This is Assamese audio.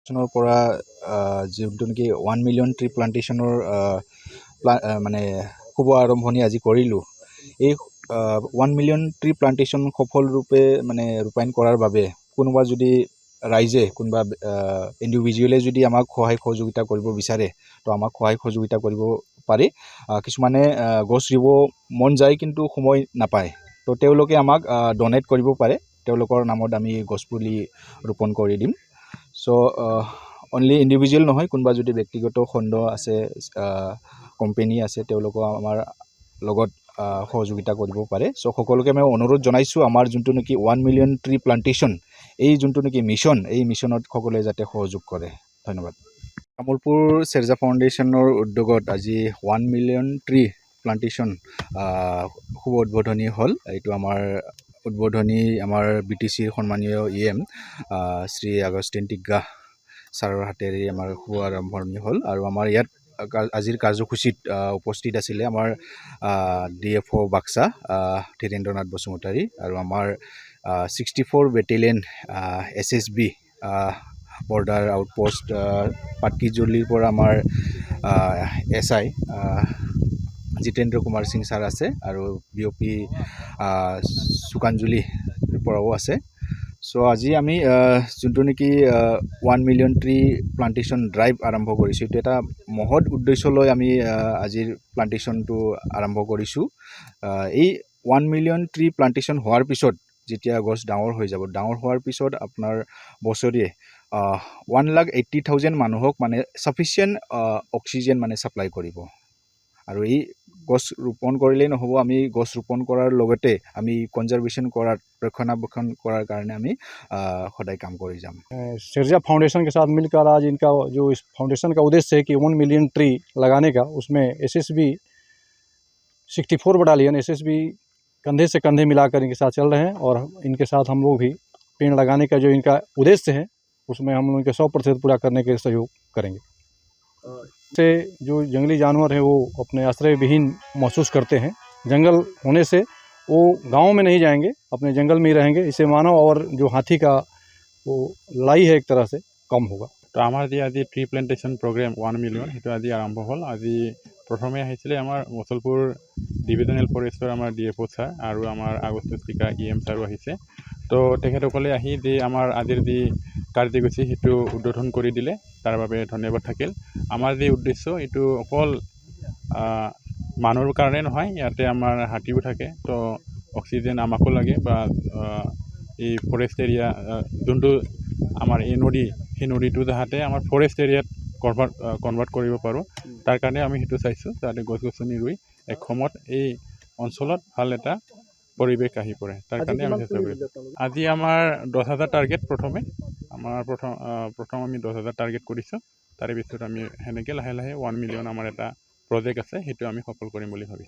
চনৰ পৰা যোনটো নেকি 1 মিলিয়ন ট্ৰি প্লান্টেশ্যনৰ মানে শুভ আৰম্ভণি আজি কৰিলোঁ। এই 1 মিলিয়ন ট্ৰি প্লান্টেশ্যন সফলৰূপে মানে ৰূপায়ণ কৰাৰ বাবে কোনোবা যদি ৰাইজে কোনোবা ইণ্ডিভিজুৱেলে যদি আমাক সহায় সহযোগিতা কৰিব বিচাৰে তো আমাক সহায় সহযোগিতা কৰিব পাৰি। কিছুমানে গছ ৰুব মন যায় কিন্তু সময় নাপায়, তো তেওঁলোকে আমাক ডনেট কৰিব পাৰে। তেওঁলোকৰ নামত আমি গছপুলি ৰোপণ কৰি দিম। চ' অনলি ইণ্ডিভিজুৱেল নহয়, কোনোবা যদি ব্যক্তিগত খণ্ড আছে, কোম্পেনী আছে, তেওঁলোকক আমাৰ লগত সহযোগিতা কৰিব পাৰে। চ' সকলোকে মই অনুৰোধ জনাইছোঁ, আমাৰ যোনটো নেকি 1 মিলিয়ন ট্ৰি প্লান্টেশ্যন, এই যোনটো নেকি মিছন, এই মিছনত সকলোৱে যাতে সহযোগ কৰে। ধন্যবাদ। তামোলপুৰ চেৰজা ফাউণ্ডেশ্যনৰ উদ্যোগত আজি 1 মিলিয়ন ট্ৰি প্লান্টেশ্যন শুভ উদ্বোধনী হ'ল। এইটো আমাৰ উদ্বোধনী আমাৰ BTCৰ সন্মানীয় EM শ্ৰী আগষ্টিন টিগ্গা ছাৰৰ হাতেৰে আমাৰ শুভ আৰম্ভণি হ'ল। আৰু আমাৰ ইয়াত আজিৰ কাৰ্যসূচীত উপস্থিত আছিলে আমাৰ DFO বাক্সা ধীৰেন্দ্ৰনাথ বসুমতাৰী আৰু আমাৰ 64 বেটেলিয়ন SSB বৰ্ডাৰ আউটপোষ্ট পাটকিজুলিৰ পৰা আমাৰ SI জিতেন্দ্ৰ কুমাৰ সিং ছাৰ আছে আৰু BOP সুকাঞ্জলিৰ পৰাও আছে। চ' আজি আমি যোনটো নেকি 1 মিলিয়ন ট্ৰি প্লান্টেশ্যন ড্ৰাইভ আৰম্ভ কৰিছোঁ, এইটো এটা মহৎ উদ্দেশ্য লৈ আমি আজিৰ প্লান্টেশ্যনটো আৰম্ভ কৰিছোঁ। এই 1 মিলিয়ন ট্ৰি প্লান্টেশ্যন হোৱাৰ পিছত যেতিয়া গছ ডাঙৰ হৈ যাব, ডাঙৰ হোৱাৰ পিছত আপোনাৰ বছৰে 1,80,000 মানুহক মানে চাফিচিয়েণ্ট অক্সিজেন মানে ছাপ্লাই কৰিব। আৰু এই গছ ৰোপণ কৰিলেই নহ'ব, আমি গছ ৰোপণ কৰাৰ লগতে আমি কনজাৰভেশ্যন কৰাৰ, ৰক্ষণাবেক্ষণ কৰাৰ কাৰণে আমি সদায় কাম কৰি যাম। सिरजा फाउंडेशन के साथ मिलकर आज इनका जो इस फाउंडेशन का उद्देश्य है कि 1 मिलियन ट्री लगाने का, उसमें SSB 64 बटालियन SSB कंधे से कंधे मिलाकर इनके साथ चल रहे हैं। और इनके साथ हम लोग भी पेड़ लगाने का जो इनका उद्देश्य है उसमें हम लोग 100% पूरा करने के सहयोग करेंगे। से जो जंगली जानवर हैं वो अपने आश्रय विहीन महसूस करते हैं। जंगल होने से वो गांव में नहीं जाएंगे, अपने जंगल में ही रहेंगे। इससे मानव और जो हाथी का वो लड़ाई है एक तरह से कम होगा। তো আমাৰ আজি ট্ৰি প্লেণ্টেশ্যন প্ৰগ্ৰেম 1 মিলিয়ন সেইটো আজি আৰম্ভ হ'ল। আজি প্ৰথমে আহিছিলে আমাৰ মুছলপুৰ ডিভিজনেল ফৰেষ্টৰ আমাৰ DFO ছাৰ আৰু আমাৰ আগষ্টিন টিগ্গা EM ছাৰো আহিছে। তো তেখেতসকলে আহি যি আমাৰ আজিৰ যি কাৰ্যসূচী সেইটো উদ্বোধন কৰি দিলে, তাৰ বাবে ধন্যবাদ থাকিল। আমাৰ যি উদ্দেশ্য এইটো অকল মানুহৰ কাৰণে নহয়, ইয়াতে আমাৰ হাতীও থাকে। তো অক্সিজেন আমাকো লাগে বা এই ফৰেষ্ট এৰিয়া যোনটো আমাৰ এই নদী, সেই নদীটো যাতে আমাৰ ফৰেষ্ট এৰিয়াত কনভাৰ্ট কৰিব পাৰোঁ, তাৰ কাৰণে আমি সেইটো চাইছোঁ, যাতে গছ গছনি ৰুই এসময়ত এই অঞ্চলত ভাল এটা পৰিৱেশ আহি পৰে, তাৰ কাৰণে আমি চেষ্টা কৰিছোঁ। আজি আমাৰ 10,000 টাৰ্গেট প্ৰথম আমি 10,000 টাৰ্গেট কৰিছোঁ। তাৰে পিছত আমি সেনেকৈ লাহে লাহে 1 মিলিয়ন আমাৰ এটা প্ৰজেক্ট আছে, সেইটো আমি সফল কৰিম বুলি ভাবিছোঁ।